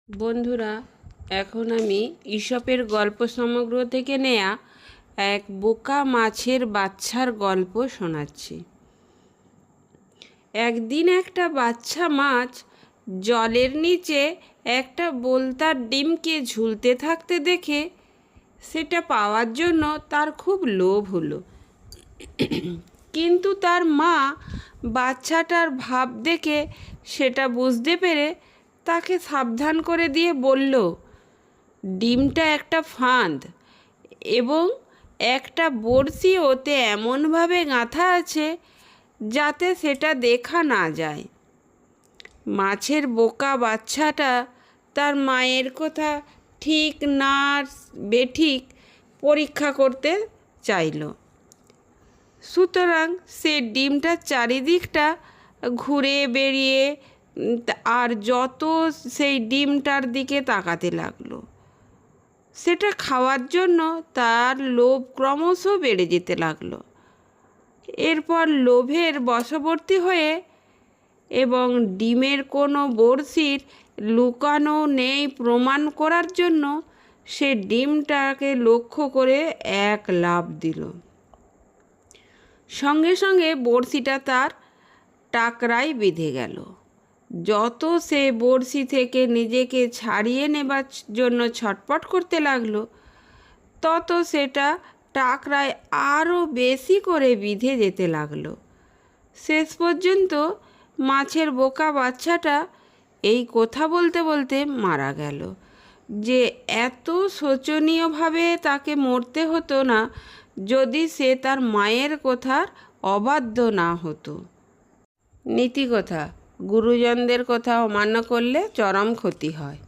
বন্ধুরা, এখন আমি ঈশপের গল্প সমগ্র থেকে নেয়া এক বোকা মাছের বাচ্চার গল্প শোনাচ্ছি। একদিন একটা বাচ্চা মাছ জলের নিচে একটা বোলতার ডিমকে ঝুলতে থাকতে দেখে সেটা পাওয়ার জন্য তার খুব লোভ হলো। কিন্তু তার মা বাচ্চাটার ভাব দেখে সেটা বুঝতে পেরে তাকে সাবধান করে দিয়ে বলল, ডিমটা একটা ফাঁদ এবং একটা বড়শি ওতে এমনভাবে গাঁথা আছে যাতে সেটা দেখা না যায়। মাছের বোকা বাচ্চাটা তার মায়ের কথা ঠিক না বেঠিক পরীক্ষা করতে চাইল। সুতরাং সে ডিমটার চারিদিকটা ঘুরে বেরিয়ে আর যত সেই ডিমটার দিকে তাকাতে লাগলো, সেটা খাওয়ার জন্য তার লোভ ক্রমশ বেড়ে যেতে লাগলো। এরপর লোভের বশবর্তী হয়ে এবং ডিমের কোনো বড়শির লুকানো নেই প্রমাণ করার জন্য সে ডিমটাকে লক্ষ্য করে এক লাফ দিল। সঙ্গে সঙ্গে বড়শিটা তার টাকরায় বেঁধে গেল। যত সে বড়শি থেকে নিজেকে ছাড়িয়ে নেবার জন্য ছটপট করতে লাগলো, তত সেটা টাকরায় আরও বেশি করে বিঁধে যেতে লাগলো। শেষ পর্যন্ত মাছের বোকা বাচ্চাটা এই কথা বলতে বলতে মারা গেল যে এত শোচনীয়ভাবে তাকে মরতে হতো না যদি সে তার মায়ের কথার অবাধ্য না হতো। নীতিকথা: গুরুজনদের কথা অমান্য করলে চরম ক্ষতি হয়।